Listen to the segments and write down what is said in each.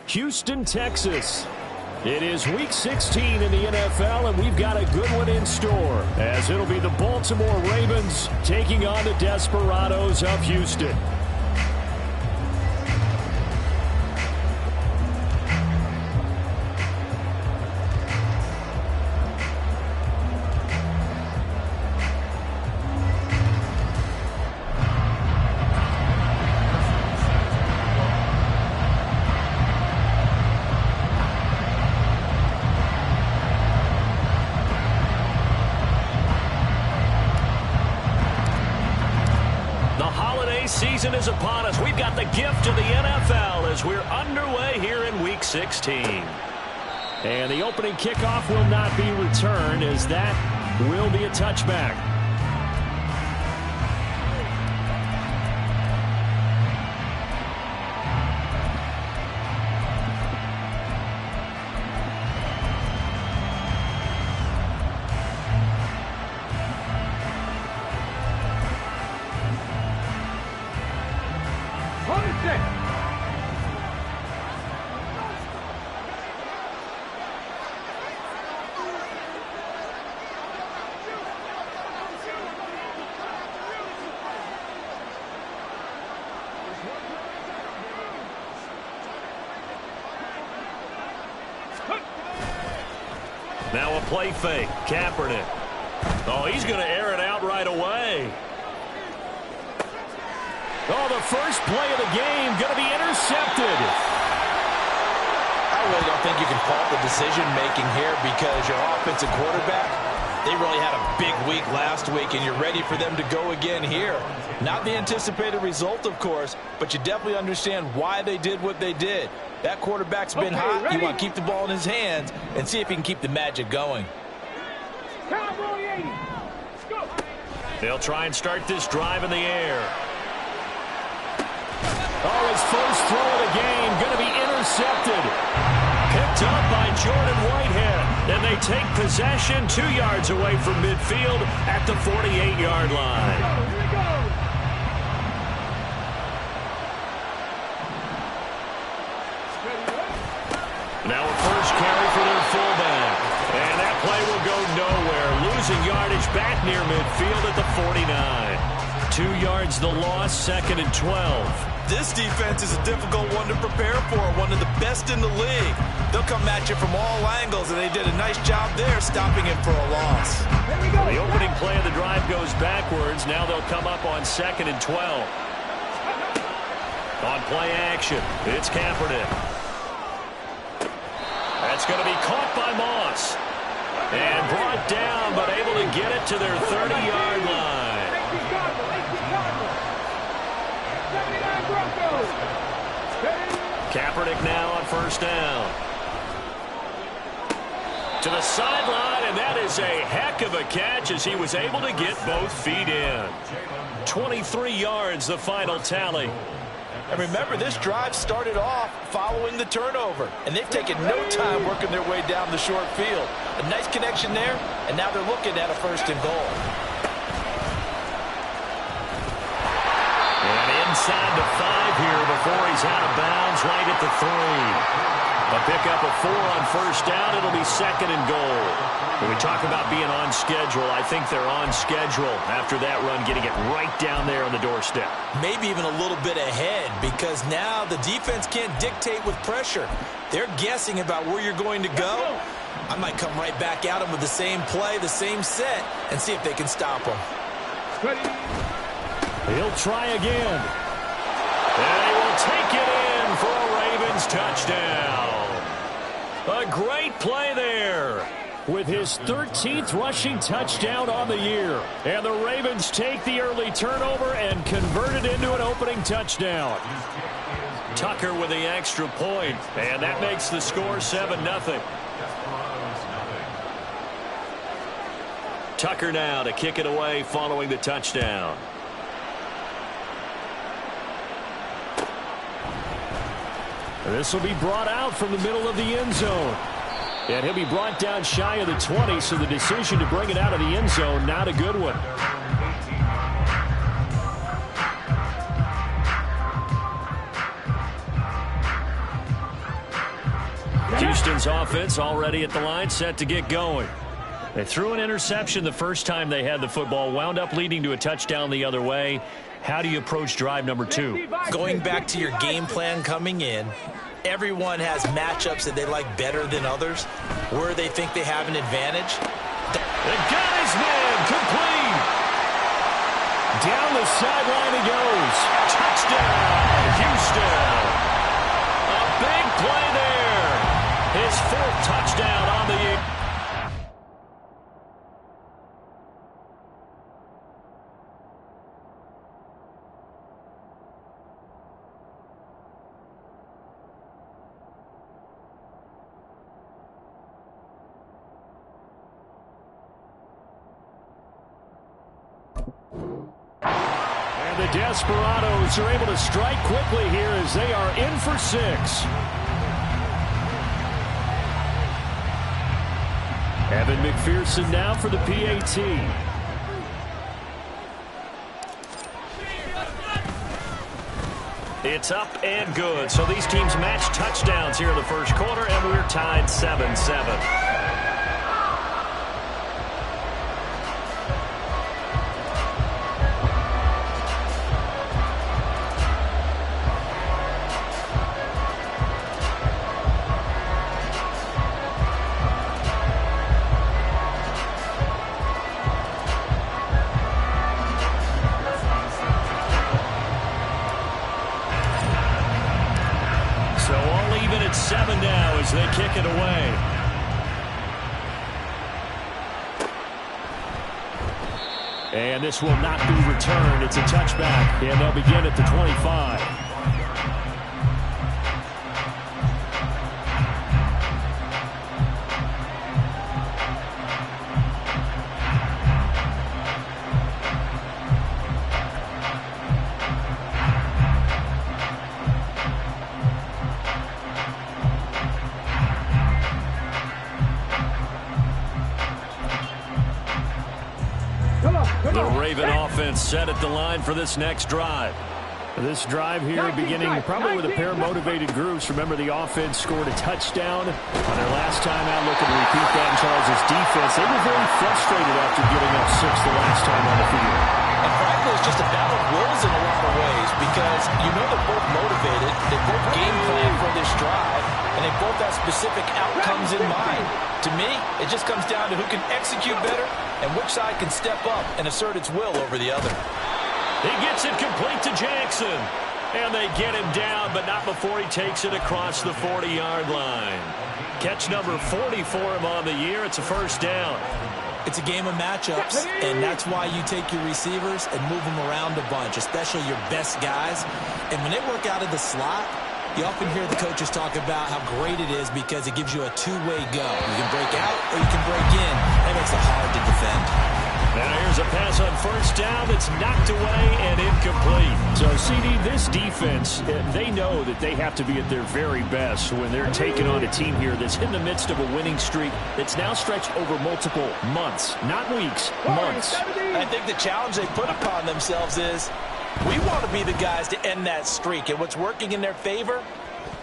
Houston, Texas. It is Week 16 in the NFL, and we've got a good one in store, as it'll be the Baltimore Ravens taking on the Desperados of Houston. Season is upon us. We've got the gift of the NFL as we're underway here in Week 16. And the opening kickoff will not be returned, as that will be a touchback. Now a play fake. Kaepernick. Oh, he's going to air it out right away. Oh, the first play of the game going to be intercepted. I really don't think you can fault the decision-making here, because your offensive quarterback, they really had a big week last week, and you're ready for them to go again here. Not the anticipated result, of course, but you definitely understand why they did what they did. That quarterback's been hot. Ready. You want to keep the ball in his hands and see if he can keep the magic going. They'll try and start this drive in the air. Oh, his first throw of the game going to be intercepted. Picked up by Jordan Whitehead. And they take possession 2 yards away from midfield at the 48-yard line. Now a first carry for their fullback. And that play will go nowhere. Losing yardage back near midfield at the 49. 2 yards the loss, 2nd and 12. This defense is a difficult one to prepare for, one of the best in the league. They'll come at you from all angles, and they did a nice job there stopping him for a loss. The opening play of the drive goes backwards. Now they'll come up on 2nd and 12. On play action, it's Kaepernick. That's going to be caught by Moss. And brought down, but able to get it to their 30-yard line. Kaepernick now on first down. To the sideline, and that is a heck of a catch as he was able to get both feet in. 23 yards, the final tally. And remember, this drive started off following the turnover, and they've taken no time working their way down the short field. A nice connection there, and now they're looking at a 1st and goal. And inside the 5 here before he's out of bounds, right at the 3. A pickup of 4 on first down. It'll be 2nd and goal. When we talk about being on schedule, I think they're on schedule after that run, getting it right down there on the doorstep. Maybe even a little bit ahead, because now the defense can't dictate with pressure. They're guessing about where you're going to go. I might come right back at them with the same play, the same set, and see if they can stop them. He'll try again. And he will take it in for a Ravens touchdown. A great play there with his 13th rushing touchdown on the year. And the Ravens take the early turnover and convert it into an opening touchdown. Tucker with the extra point, and that makes the score 7-0. Tucker now to kick it away following the touchdown. This will be brought out from the middle of the end zone. And he'll be brought down shy of the 20, so the decision to bring it out of the end zone, not a good one. Houston's offense already at the line, set to get going. They threw an interception the first time they had the football, wound up leading to a touchdown the other way. How do you approach drive number 2? Going back to your game plan coming in, everyone has matchups that they like better than others, where they think they have an advantage. They got his man, complete. Down the sideline he goes. Touchdown, Houston. A big play there. His 4th touchdown on the year. The Desperados are able to strike quickly here as they are in for 6. Evan McPherson now for the PAT. It's up and good. So these teams match touchdowns here in the first quarter, and we're tied 7-7. So all even at 7 now as they kick it away. And this will not be returned. It's a touchback, and they'll begin at the 25. The Raven offense set at the line for this next drive. This drive here beginning probably with a pair of motivated groups. Remember, the offense scored a touchdown on their last time out. Looking to repeat that in Charles' defense. They were very frustrated after giving up 6 the last time on the field. And frankly, it's just a battle of wills in a lot of ways because you know they're both motivated. They both game plan for this drive, and they both have specific outcomes in mind. To me, it just comes down to who can execute better and which side can step up and assert its will over the other. He gets it complete to Jackson. And they get him down, but not before he takes it across the 40-yard line. Catch number 40 for him on the year. It's a first down. It's a game of matchups, and that's why you take your receivers and move them around a bunch, especially your best guys. And when they work out of the slot, you often hear the coaches talk about how great it is because it gives you a two-way go. You can break out or you can break in. That makes it hard to defend. Now here's a pass on first down that's knocked away and incomplete. So, CD, this defense, they know that they have to be at their very best when they're taking on a team here that's in the midst of a winning streak that's now stretched over multiple months, not weeks, months. I think the challenge they put upon themselves is we want to be the guys to end that streak. And what's working in their favor?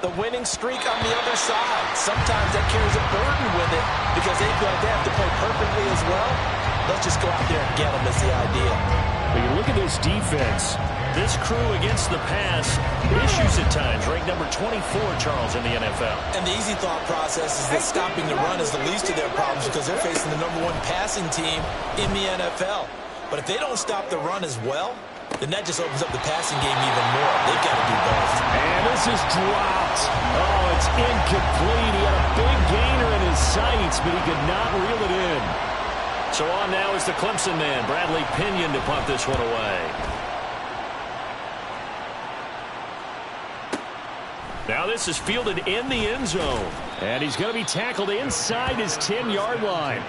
The winning streak on the other side. Sometimes that carries a burden with it because they feel like they have to play perfectly as well. Let's just go out there and get them is the idea. When you look at this defense, this crew against the pass, issues at times, ranked number 24, Charles, in the NFL. And the easy thought process is that stopping the run is the least of their problems because they're facing the #1 passing team in the NFL. But if they don't stop the run as well, then that just opens up the passing game even more. They've got to do both. And this is dropped. Oh, it's incomplete. He had a big gainer in his sights, but he could not reel it in. So on now is the Clemson man, Bradley Pinion, to punt this one away. Now this is fielded in the end zone. And he's going to be tackled inside his 10-yard line.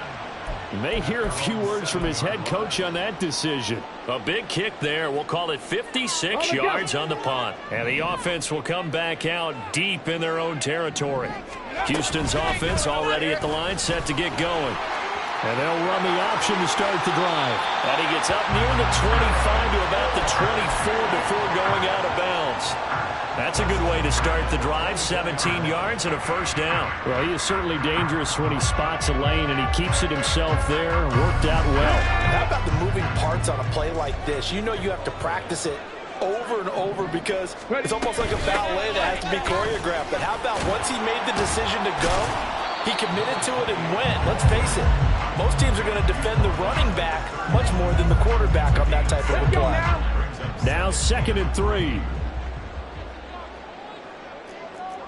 You may hear a few words from his head coach on that decision. A big kick there. We'll call it 56 yards on the punt. And the offense will come back out deep in their own territory. Houston's offense already at the line, set to get going. And they'll run the option to start the drive. And he gets up near the 25 to about the 24 before going out of bounds. That's a good way to start the drive. 17 yards and a first down. Well, he is certainly dangerous when he spots a lane, and he keeps it himself there. Worked out well. How about the moving parts on a play like this? You know you have to practice it over and over because it's almost like a ballet that has to be choreographed. But how about once he made the decision to go, he committed to it and went. Let's face it, most teams are going to defend the running back much more than the quarterback on that type of a play. Now 2nd and 3.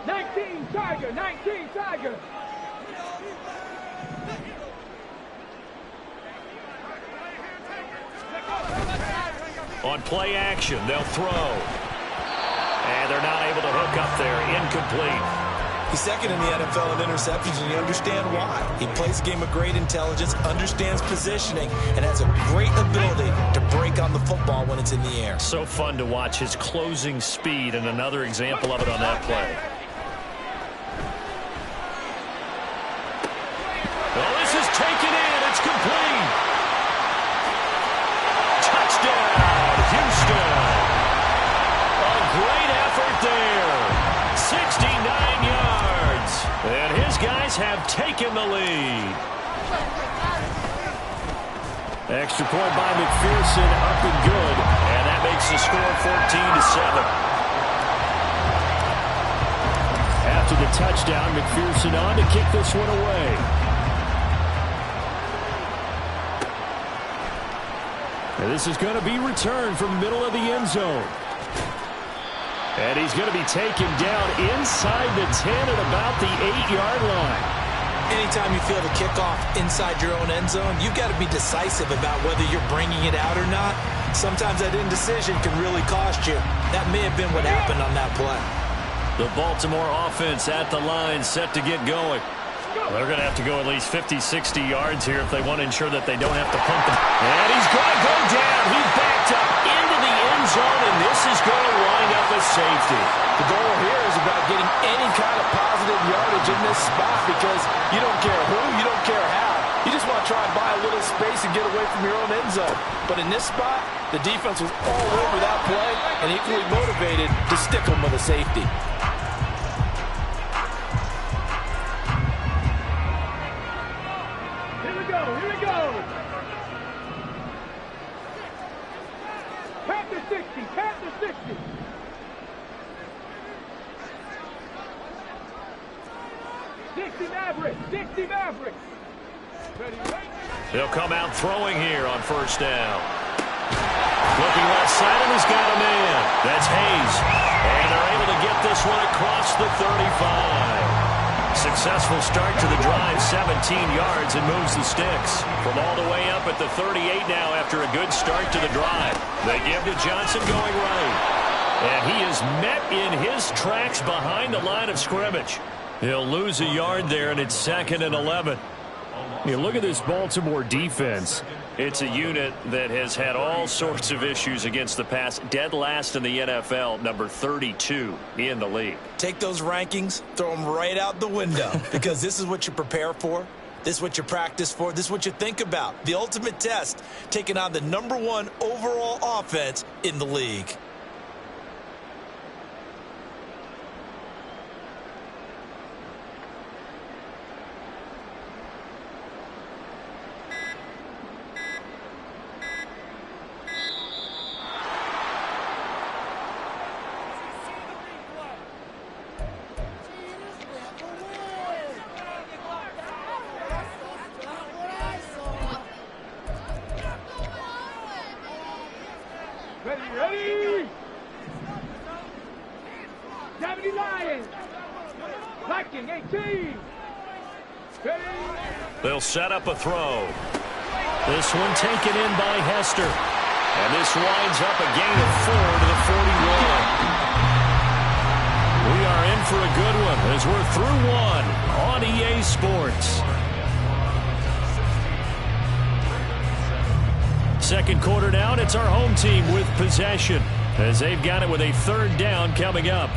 19 Tiger, 19 Tiger. On play action, they'll throw. And they're not able to hook up there. Incomplete. He's second in the NFL in interceptions, and you understand why. He plays a game of great intelligence, understands positioning, and has a great ability to break on the football when it's in the air. So fun to watch his closing speed, and another example of it on that play. Well, this is taken in. It's complete. Touchdown, Houston. A great effort there. 69 yards. And his guys have taken the lead. Extra point by McPherson, up and good. And that makes the score 14-7. After the touchdown, McPherson on to kick this one away. And this is going to be returned from the middle of the end zone. And he's going to be taken down inside the 10 at about the 8-yard line. Anytime you feel the kickoff inside your own end zone, you've got to be decisive about whether you're bringing it out or not. Sometimes that indecision can really cost you. That may have been what happened on that play. The Baltimore offense at the line, set to get going. They're going to have to go at least 50, 60 yards here if they want to ensure that they don't have to pump them. And he's going to go down. He backed up into the end zone, and this is going to wind up a safety. The goal here is about getting any kind of positive yardage in this spot because you don't care who, you don't care how. You just want to try and buy a little space and get away from your own end zone. But in this spot, the defense was all over that play and equally motivated to stick them with a safety. Here we go. Panther 60, Panther 60. Dixie Maverick. They'll come out throwing here on first down. Looking left side, and he's got a man. That's Hayes. And they're able to get this one across the 35. Successful start to the drive, 17 yards, and moves the sticks. From all the way up at the 38 now after a good start to the drive. They give to Johnson going right. And he is met in his tracks behind the line of scrimmage. He'll lose a yard there, and it's 2nd and 11. You look at this Baltimore defense. It's a unit that has had all sorts of issues against the pass. Dead last in the NFL, number 32 in the league. Take those rankings, throw them right out the window because this is what you prepare for. This is what you practice for. This is what you think about. The ultimate test, taking on the #1 overall offense in the league. Ready! Deputy Lions! Viking 18! Ready! They'll set up a throw. This one taken in by Hester. And this winds up a gain of 4 to the 41. We are in for a good one as we're through one on EA Sports. Second quarter down, it's our home team with possession as they've got it with a 3rd down coming up.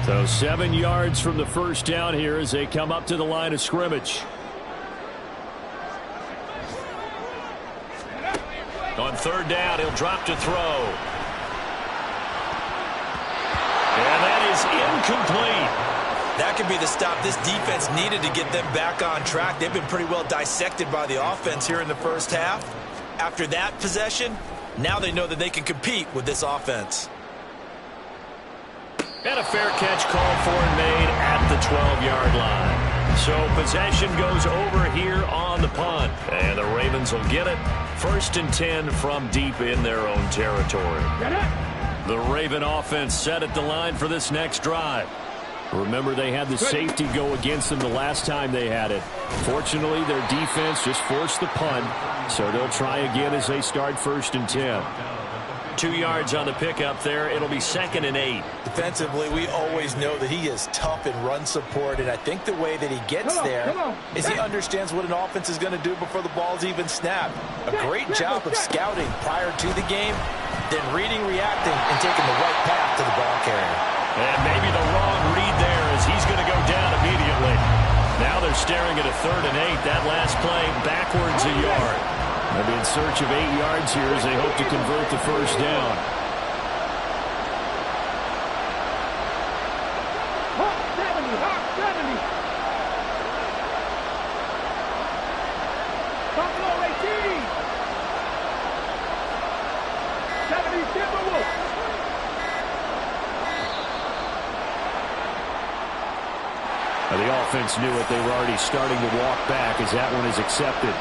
So 7 yards from the first down here as they come up to the line of scrimmage. On third down, he'll drop to throw. And that is incomplete. That could be the stop this defense needed to get them back on track. They've been pretty well dissected by the offense here in the first half. After that possession, now they know that they can compete with this offense. And a fair catch called for and made at the 12-yard line. So possession goes over here on the punt. And the Ravens will get it. 1st and 10 from deep in their own territory. The Raven offense set at the line for this next drive. Remember, they had the safety go against them the last time they had it. Fortunately, their defense just forced the punt, so they'll try again as they start 1st and 10. 2 yards on the pickup there. It'll be 2nd and 8. Defensively, we always know that he is tough in run support, and I think the way that he gets there is he understands what an offense is going to do before the ball's even snapped. A great job of scouting prior to the game, then reading, reacting, and taking the right path to the ball carrier. And maybe the wrong read there as he's going to go down immediately. Now they're staring at a 3rd and 8. That last play backwards a yard. They'll be in search of 8 yards here as they hope to convert the first down. Hawk 70, Hawk 70. Buffalo 18. 70 Timberwolves. The offense knew it. They were already starting to walk back as that one is accepted.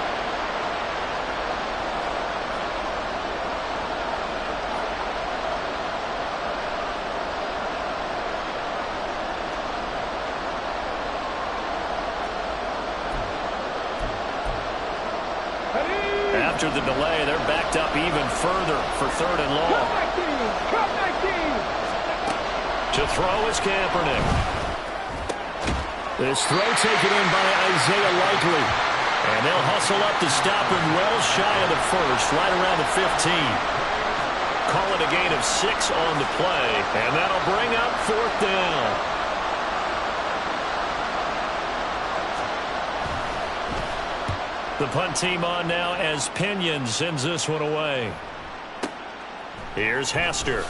After the delay, they're backed up even further for 3rd and long. Cup 19. To throw is Kaepernick. This throw taken in by Isaiah Likely. And they'll hustle up to stop him well shy of the 1st, right around the 15. Call it a gain of 6 on the play, and that'll bring up 4th down. The punt team on now as Pinion sends this one away. Here's Hester.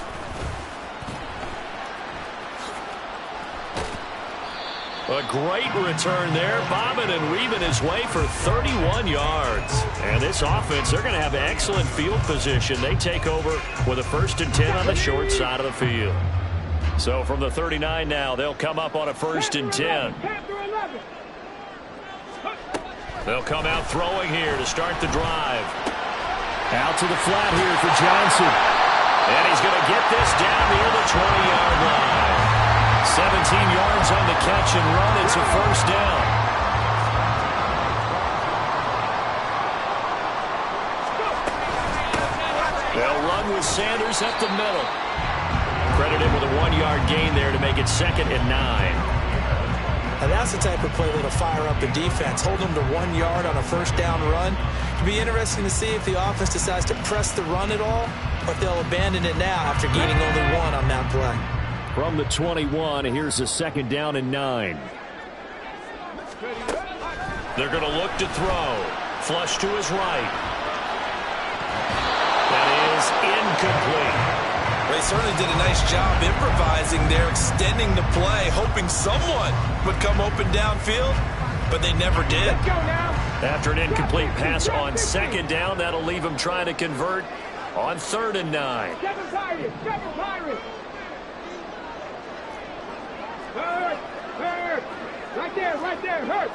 A great return there, bobbing and weaving his way for 31 yards. And this offense, they're going to have excellent field position. They take over with a 1st and 10 on the short side of the field. So from the 39 now, they'll come up on a 1st and 10. They'll come out throwing here to start the drive. Out to the flat here for Johnson. And he's going to get this down near the 20-yard line. 17 yards on the catch and run. It's a 1st down. They'll run with Sanders up the middle. Credit him with a 1-yard gain there to make it 2nd and 9. Now that's the type of play that'll fire up the defense. Hold them to 1 yard on a 1st down run. It'll be interesting to see if the offense decides to press the run at all, or if they'll abandon it now after gaining only 1 on that play. From the 21, here's a 2nd down and 9. They're going to look to throw. Flush to his right. That is incomplete. They certainly did a nice job improvising there, extending the play, hoping someone would come open downfield, but they never did. Let's go now. After an incomplete pass on 2nd down, that'll leave him trying to convert on 3rd and 9. Seven Pirates. Hurt. Right there, hurt.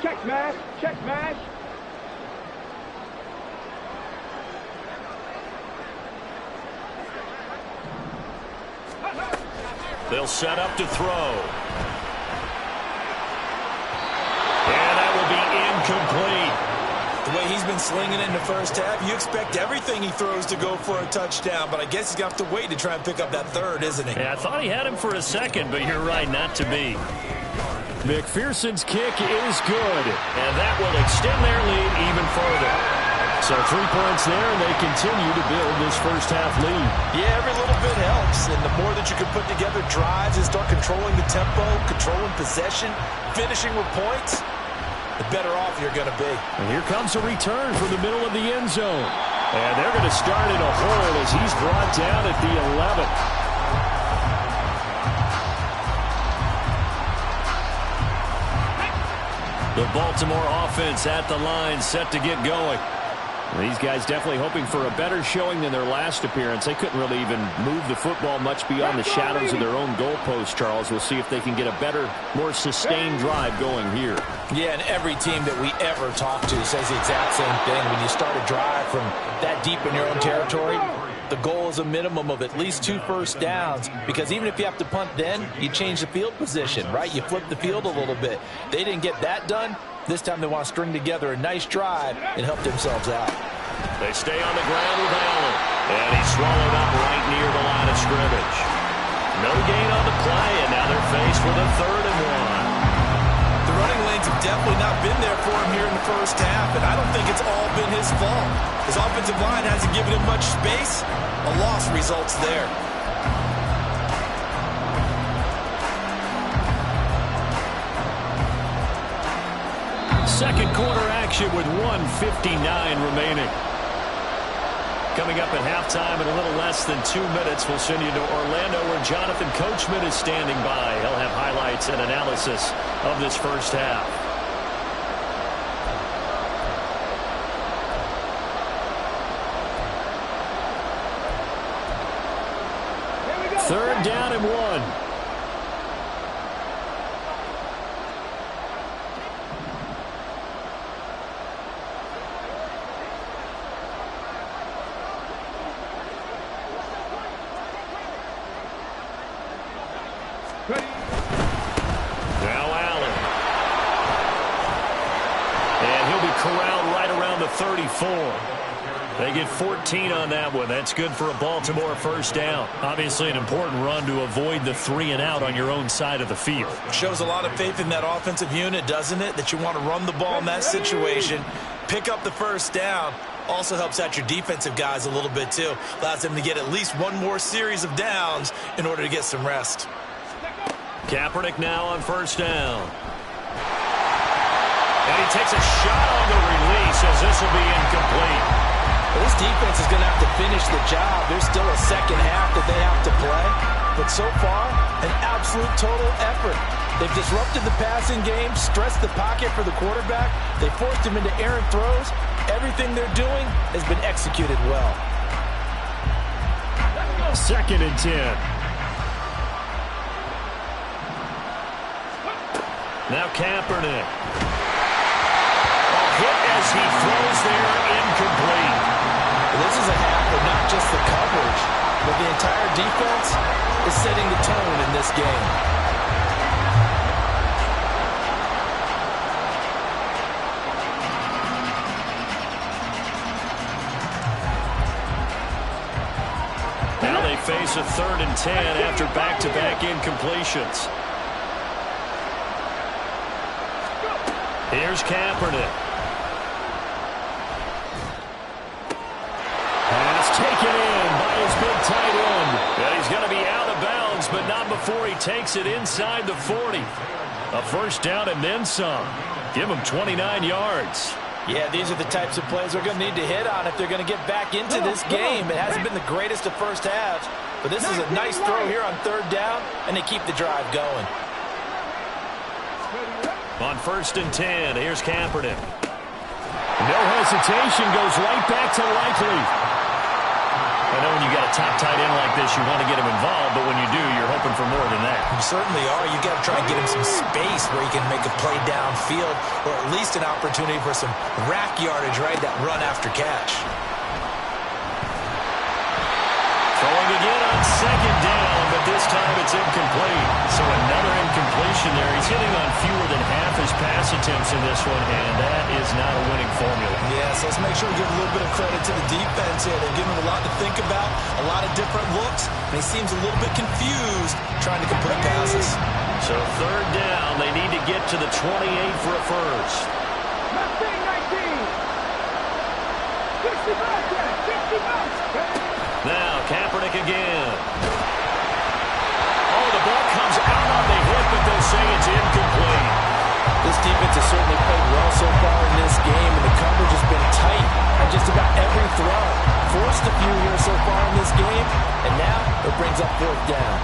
Check smash. They'll set up to throw. And that will be incomplete. The way he's been slinging it in the first half, you expect everything he throws to go for a touchdown, but I guess he's going to have to wait to try and pick up that 3rd, isn't he? Yeah, I thought he had him for a second, but you're right, not to be. McPherson's kick is good, and that will extend their lead even further. So 3 points there, and they continue to build this first half lead. Yeah, every little bit helps, and the more that you can put together drives and start controlling the tempo, controlling possession, finishing with points, the better off you're going to be. And here comes a return from the middle of the end zone. And they're going to start in a hole as he's brought down at the 11. The Baltimore offense at the line, set to get going. These guys definitely hoping for a better showing than their last appearance. They couldn't really even move the football much beyond the shadows of their own goalpost, Charles. We'll see if they can get a better, more sustained drive going here. Yeah, and every team that we ever talk to says the exact same thing. When you start a drive from that deep in your own territory, the goal is a minimum of at least 2 first downs, because even if you have to punt then, you change the field position, right? You flip the field a little bit. They didn't get that done. This time they want to string together a nice drive and help themselves out. They stay on the ground with Allen. And he's swallowed up right near the line of scrimmage. No gain on the play, and now they're faced with a 3rd and 1. The running lanes have definitely not been there for him here in the first half, and I don't think it's all been his fault. His offensive line hasn't given him much space. A loss results there. Second quarter action with 1:59 remaining. Coming up at halftime in a little less than 2 minutes, we'll send you to Orlando where Jonathan Coachman is standing by. He'll have highlights and analysis of this first half. Third down and 1. Now Allen. And he'll be corralled right around the 34. They get 14 on that one. That's good for a Baltimore first down. Obviously an important run to avoid the 3 and out on your own side of the field. Shows a lot of faith in that offensive unit, doesn't it? That you want to run the ball in that situation. Pick up the first down. Also helps out your defensive guys a little bit too. Allows them to get at least one more series of downs in order to get some rest. Kaepernick now on first down. And he takes a shot on the release as this will be incomplete. Well, this defense is going to have to finish the job. There's still a second half that they have to play. But so far, an absolute total effort. They've disrupted the passing game, stressed the pocket for the quarterback. They forced him into errant throws. Everything they're doing has been executed well. 2nd and 10. Now Kaepernick. A hit as he throws there, incomplete. This is a half of not just the coverage, but the entire defense is setting the tone in this game. Now they face a 3rd and 10 after back-to-back incompletions. Here's Kaepernick. Pass taken in by his big tight end. And he's going to be out of bounds, but not before he takes it inside the 40. A first down and then some. Give him 29 yards. Yeah, these are the types of plays they're going to need to hit on if they're going to get back into this game. It hasn't been the greatest of first halves, but this is a nice throw here on 3rd down, and they keep the drive going. On 1st and 10, here's Kaepernick. No hesitation, goes right back to Likely. I know when you got a top tight end like this, you want to get him involved, but when you do, you're hoping for more than that. You certainly are. You got to try and get him some space where he can make a play downfield, or at least an opportunity for some rack yardage, right? That run after catch. Throwing again on 2nd down, but this time it's incomplete. So another incompletion there. He's hitting on fewer than half his pass attempts in this one, and that is not a winning formula. Yeah, so let's make sure we give a little bit of credit to the defense here. They've given him a lot to think about, a lot of different looks, and he seems a little bit confused trying to complete passes. So 3rd down, they need to get to the 28 for a first. 19, 19. 65. Now Kaepernick again. Oh, the ball comes out on the hit, but they'll say it's incomplete. This defense has certainly played well so far in this game, and the coverage has been tight on just about every throw. Forced a few here so far in this game, and now it brings up fourth down.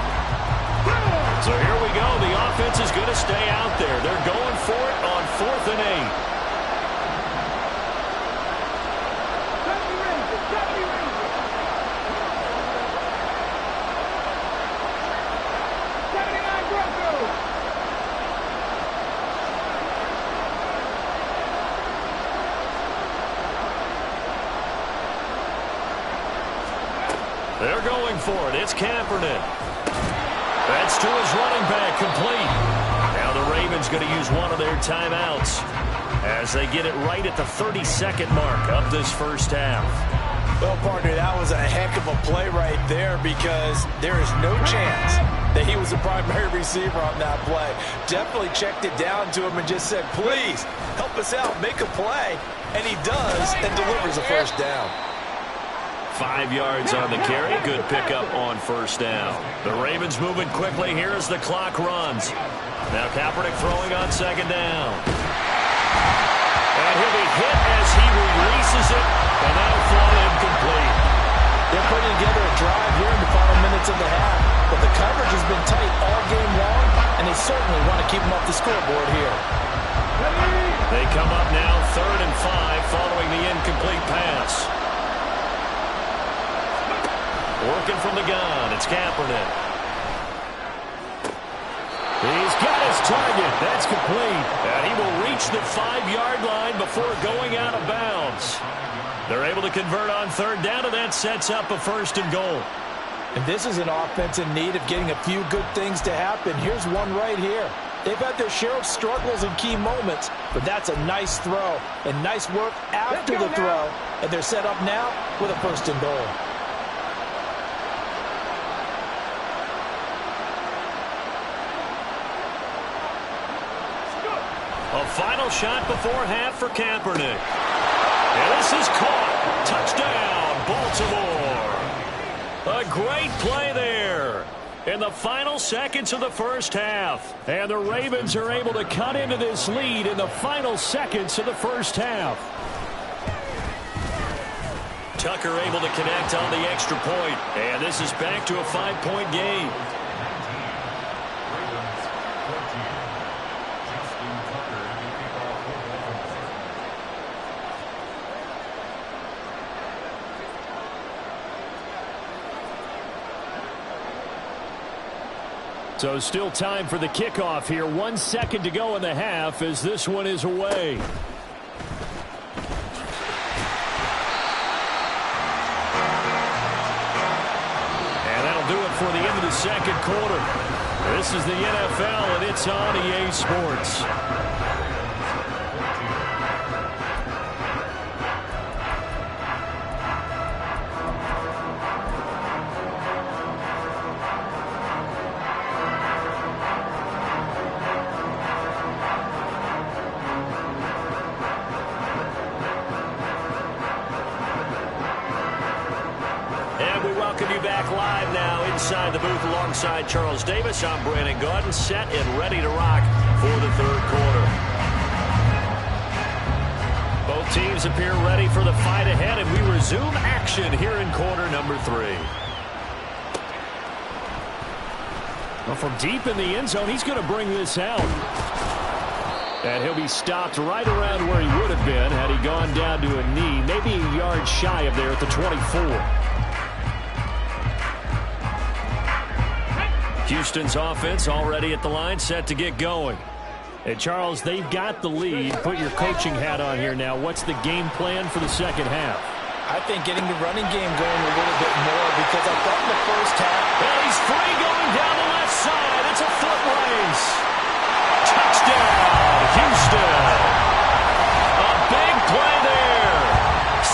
So here we go. The offense is going to stay out there. They're going for it on 4th and 8. They're going for it. It's Kaepernick. That's to his running back, complete. Now the Ravens going to use one of their timeouts as they get it right at the 32nd mark of this first half. Well, partner, that was a heck of a play right there because there is no chance that he was the primary receiver on that play. Definitely checked it down to him and just said, please, help us out, make a play. And he does and delivers a first down. 5 yards on the carry. Good pickup on first down. The Ravens moving quickly here as the clock runs. Now Kaepernick throwing on second down. And he'll be hit as he releases it, and that'll fall incomplete. They're putting together a drive here in the final minutes of the half, but the coverage has been tight all game long, and they certainly want to keep them off the scoreboard here. They come up now 3rd and 5 following the incomplete pass. Working from the gun, it's Kaepernick. He's got his target. That's complete. And he will reach the 5-yard line before going out of bounds. They're able to convert on 3rd down, and that sets up a 1st and goal. And this is an offense in need of getting a few good things to happen. Here's one right here. They've had their share of struggles in key moments, but that's a nice throw and nice work after the throw. And they're set up now with a 1st and goal. A final shot before half for Kaepernick. And this is caught. Touchdown, Baltimore. A great play there in the final seconds of the first half. And the Ravens are able to cut into this lead in the final seconds of the first half. Tucker able to connect on the extra point. And this is back to a 5-point game. So still time for the kickoff here. 1 second to go in the half as this one is away. And that'll do it for the end of the second quarter. This is the NFL, and it's on EA Sports. Inside the booth alongside Charles Davis, I'm Brandon Gaudin, set and ready to rock for the third quarter. Both teams appear ready for the fight ahead, and we resume action here in quarter number 3. Well, from deep in the end zone, he's going to bring this out. And he'll be stopped right around where he would have been had he gone down to a knee, maybe a yard shy of there at the 24. Houston's offense already at the line, set to get going. And Charles, they've got the lead. Put your coaching hat on here now. What's the game plan for the second half? I think getting the running game going a little bit more because I thought in the first half. Well, he's free going down the left side. It's a foot race. Touchdown, Houston. A big play there.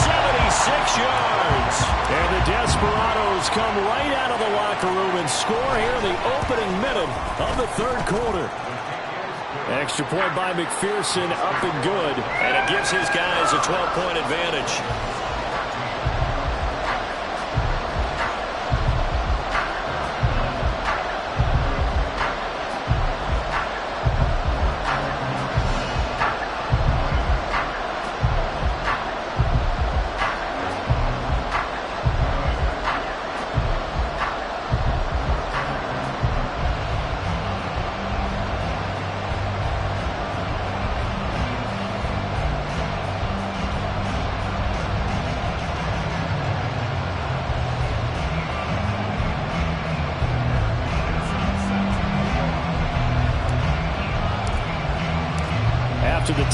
76 yards. And the Desperados come right out of the locker room and score here in the opening minute of the third quarter. Extra point by McPherson, up and good. And it gives his guys a 12-point advantage.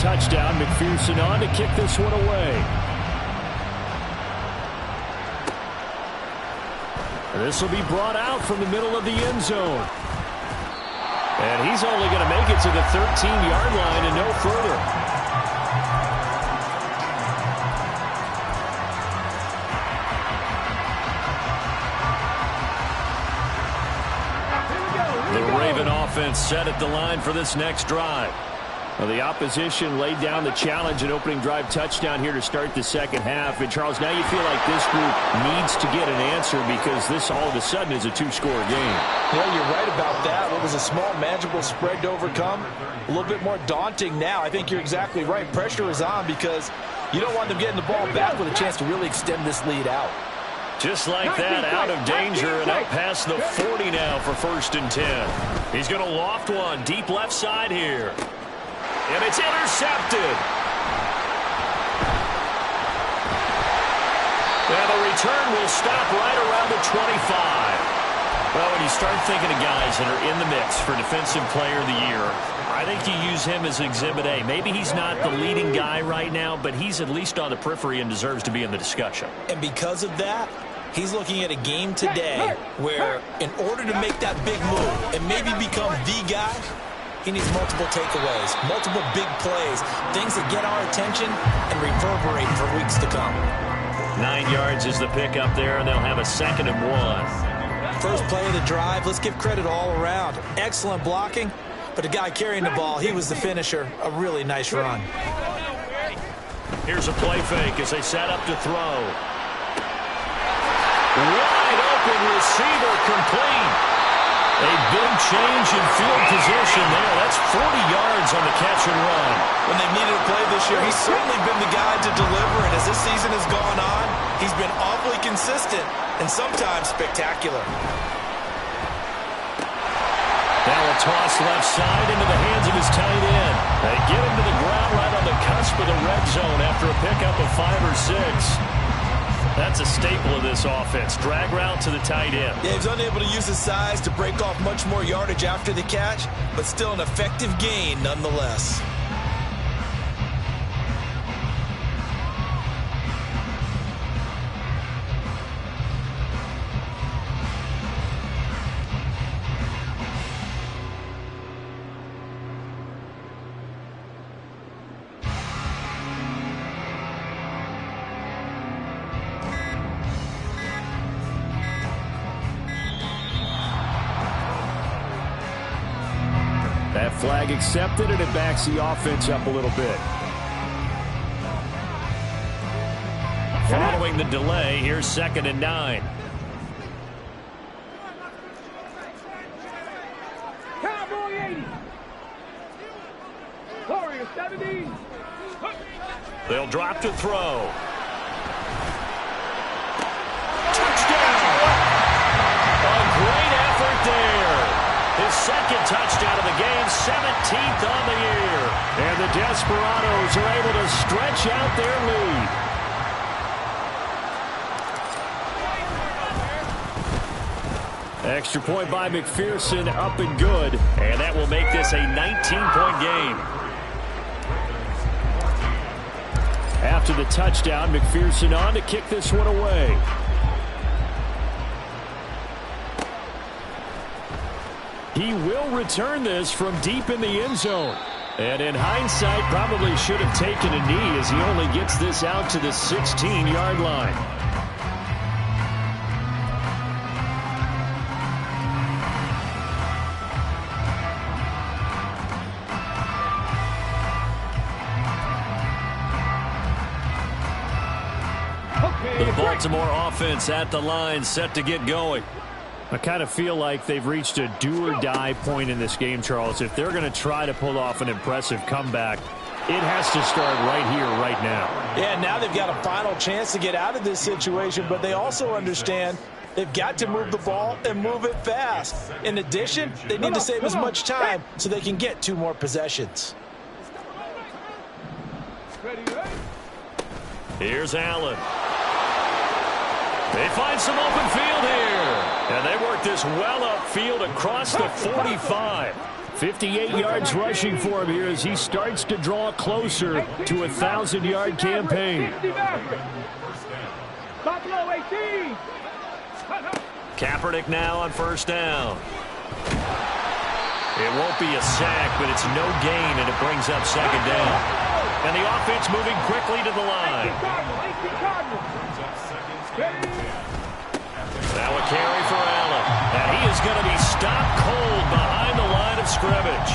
touchdown. McPherson on to kick this one away. This will be brought out from the middle of the end zone. And he's only going to make it to the 13-yard line and no further. The Raven offense set at the line for this next drive. Well, the opposition laid down the challenge and opening drive touchdown here to start the second half. And, Charles, now you feel like this group needs to get an answer because this all of a sudden is a two-score game. Yeah, you're right about that. What was a small, manageable spread to overcome, a little bit more daunting now. I think you're exactly right. Pressure is on because you don't want them getting the ball back with a chance to really extend this lead out. Just like that, out of danger and up past the 40 now for 1st and 10. He's going to loft one deep left side here. And it's intercepted. And the return will stop right around the 25. Well, when you start thinking of guys that are in the mix for Defensive Player of the Year, I think you use him as Exhibit A. Maybe he's not the leading guy right now, but he's at least on the periphery and deserves to be in the discussion. And because of that, he's looking at a game today where in order to make that big move and maybe become the guy, he needs multiple takeaways, multiple big plays, things that get our attention and reverberate for weeks to come. 9 yards is the pickup there, and they'll have a 2nd and 1. First play of the drive, let's give credit all around. Excellent blocking, but the guy carrying the ball, he was the finisher. A really nice run. Here's a play fake as they set up to throw. Wide open receiver complete. A big change in field position there. That's 40 yards on the catch and run. When they needed a play this year, he's certainly been the guy to deliver, and as this season has gone on, he's been awfully consistent and sometimes spectacular. Now a toss left side into the hands of his tight end. They get him to the ground right on the cusp of the red zone after a pickup of 5 or 6. That's a staple of this offense. Drag route to the tight end. Yeah, he's unable to use his size to break off much more yardage after the catch, but still an effective gain nonetheless. That flag accepted, and it backs the offense up a little bit. Following the delay, here's 2nd and 9. Cowboy 80. Warrior 70. They'll drop to throw. A great effort there. His 2nd touchdown of the game, 17th on the year. And the Desperados are able to stretch out their lead. Extra point by McPherson, up and good. And that will make this a 19-point game. After the touchdown, McPherson on to kick this one away. He will return this from deep in the end zone. And in hindsight, probably should have taken a knee as he only gets this out to the 16-yard line. The Baltimore offense at the line, set to get going. I kind of feel like they've reached a do-or-die point in this game, Charles. If they're going to try to pull off an impressive comeback, it has to start right here, right now. Yeah, now they've got a final chance to get out of this situation, but they also understand they've got to move the ball and move it fast. In addition, they need to save as much time so they can get 2 more possessions. Here's Allen. They find some open field here. And they work this well upfield across the 45. 58 yards rushing for him here as he starts to draw closer to a 1,000-yard campaign. Buffalo 18. Kaepernick now on first down. It won't be a sack, but it's no gain, and it brings up second down. And the offense moving quickly to the line. Now a carry for Allen. And he is going to be stopped cold behind the line of scrimmage.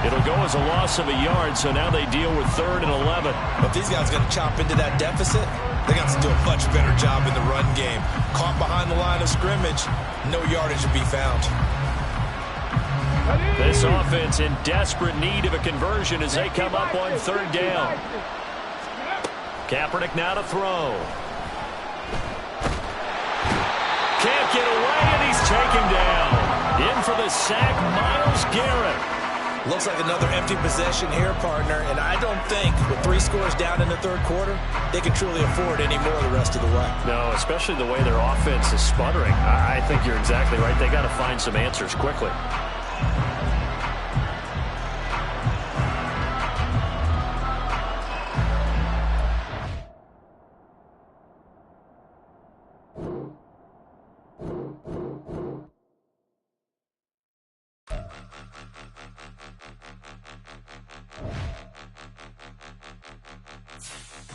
It'll go as a loss of a yard, so now they deal with 3rd and 11. But these guys are going to chop into that deficit. They got to do a much better job in the run game. Caught behind the line of scrimmage, no yardage to be found. This offense in desperate need of a conversion as they come up on 3rd down. Kaepernick now to throw. Can't get away, and he's taken down. In for the sack, Myles Garrett. Looks like another empty possession here, partner, and I don't think with 3 scores down in the 3rd quarter, they can truly afford any more the rest of the way. No, especially the way their offense is sputtering. I think you're exactly right. They got to find some answers quickly.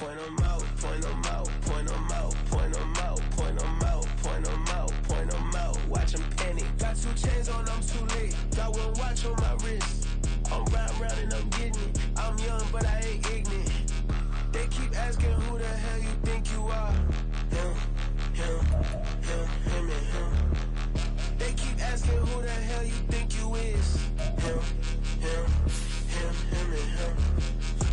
Point 'em out, point 'em out, point 'em out, point 'em out, point 'em out, point 'em out, point 'em out. Watch 'em panic. Got 2 chains on, I'm too late. Got 1 watch on my wrist. I'm round and I'm getting it. I'm young, but I ain't ignorant. They keep asking who the hell you think you are. Him, and him. They keep asking who the hell you think you is. Him, and him.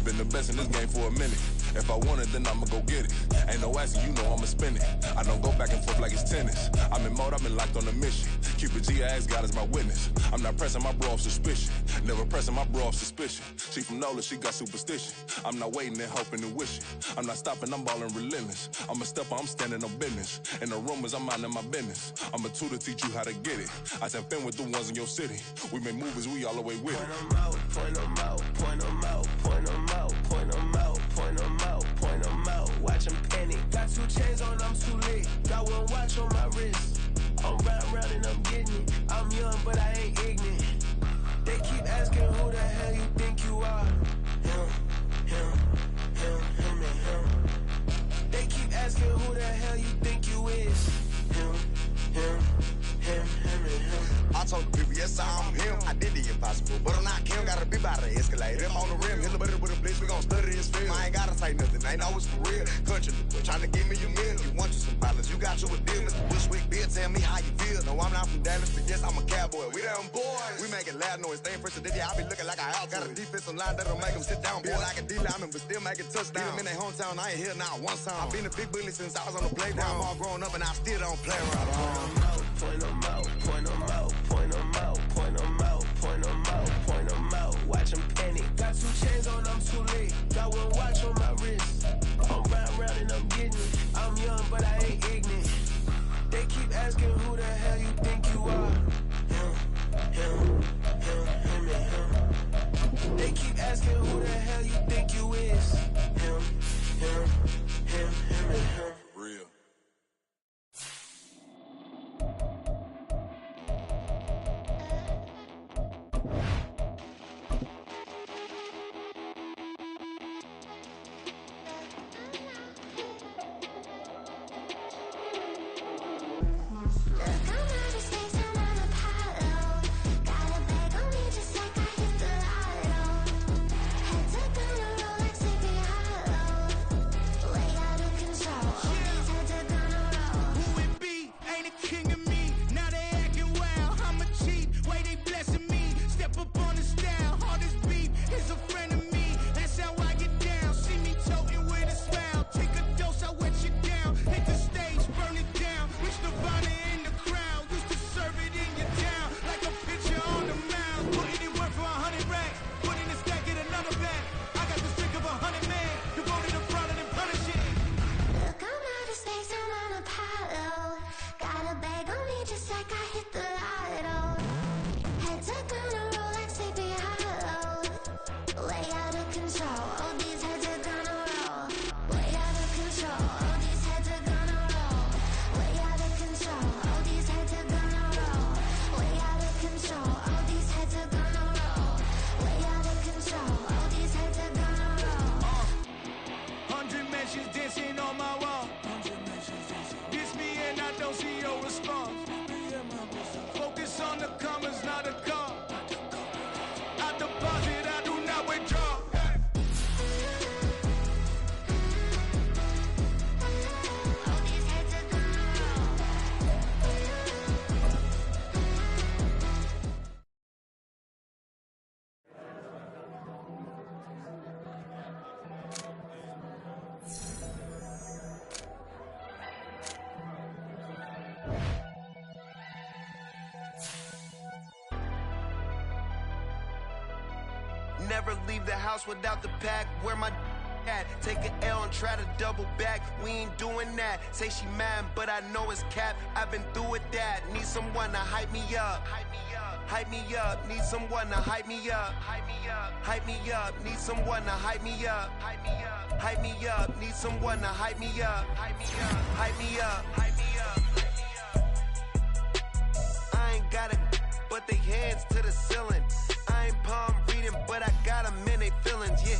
Been the best in this game for a minute. If I want it, then I'ma go get it. Ain't no asking, you know I'ma spend it. I don't go back and forth like it's tennis. I'm in mode, I've been locked on a mission. Cupid G, I ask God as my witness. I'm not pressing my bro off suspicion. Never pressing my bro off suspicion. She from Nola, she got superstition. I'm not waiting and hoping and wishing. I'm not stopping, I'm balling relentless. I'm a stepper, I'm standing on business. In the rumors, I'm minding my business. I'm a tutor, teach you how to get it. I said, fin with the ones in your city. We make movies, we all the way with it. Point 'em out, point 'em out, point 'em out, point 'em out, point 'em out, point 'em out, point 'em out. Watch 'em panic. Got 2 chains on, I'm too late. Got 1 watch on my wrist. I'm round and I'm getting it. I'm young, but I ain't ignorant. They keep asking who the hell you think you are. Him, and him. They keep asking who the hell you think you is. Him, and him. I told the people, yes, I'm him. I did the impossible, but I'm not Kim. Gotta be by the escalator. I'm on the rim, hit a better with a blitz. We gon' study this film. I ain't gotta say nothing, ain't know it's for real. Country, trying to give me your meal. You want you some violence, you got you a deal. Mr. Bushwick, Bill, tell me how you feel. No, I'm not from Dallas, but yes, I'm a cowboy. We them boys. We making loud noise, staying fresh to this. I be looking like I out. Got a defensive line that'll make them sit down. Feel like a D-lineman, but still making touchdowns. Beat them in their hometown, I ain't here now one time. I've been a big bully since I was on the playground. I'm all grown up and I still don't play around. Point 'em out, point 'em out, point 'em out, point 'em out, point 'em out, point 'em out. Watch 'em panic. Got 2 chains on, I'm too late. Got 1 watch on my wrist. I'm round and I'm getting it. I'm young, but I ain't ignorant. They keep asking who the hell you think you are. Him, and him. They keep asking who the hell you think you is. Him, and him. Real. Never leave the house without the pack. Where my at? Take an L and try to double back. We ain't doing that. Say she mad, but I know it's cap. I've been through with that. Need someone to hype me up. Hype me up. Need someone to hype me up. Hype me up. Need someone to hype me up. Hype me up. Need someone to hype me up. Hype me up. Hype me up. Hype me up. I ain't got it, but they hands to the ceiling. I ain't palm reading, but I got them in they feelings, yeah.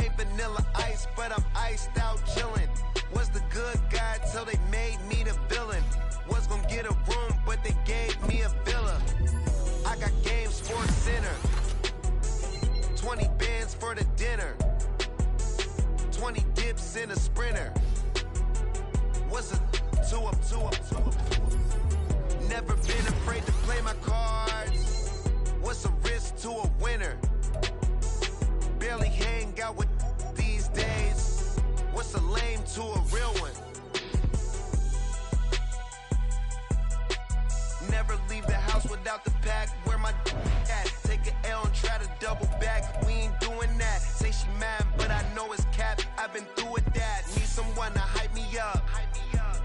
Ain't vanilla ice, but I'm iced out chillin'. Was the good guy till they made me the villain. Was gonna get a room, but they gave me a villa. I got game Sports Center. 20 bands for the dinner. 20 dips in a Sprinter. What's a 2 up, 2 up, 2 up? Never been afraid to play my cards. What's a risk to a winner? Barely hang out with these days. What's a lame to a real one? Never leave the house without the pack. Where my at? Take an L and try to double back. We ain't doing that. Say she mad, but I know it's cap. I've been through with that. Need someone to hype me up.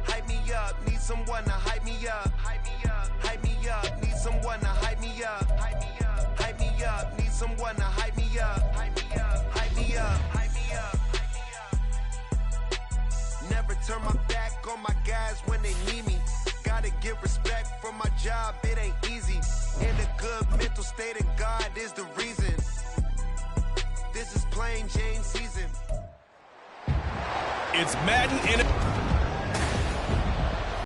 Hype me up. Need someone to hype me up. Hype me up. Need someone to hype me up. Hype me up. Need someone to hype me up. Hype me up. Hype me up. Never turn my back on my guys when they need me. Gotta give respect for my job, it ain't easy. In a good mental state of God is the reason. This is plain Jane season. It's Madden in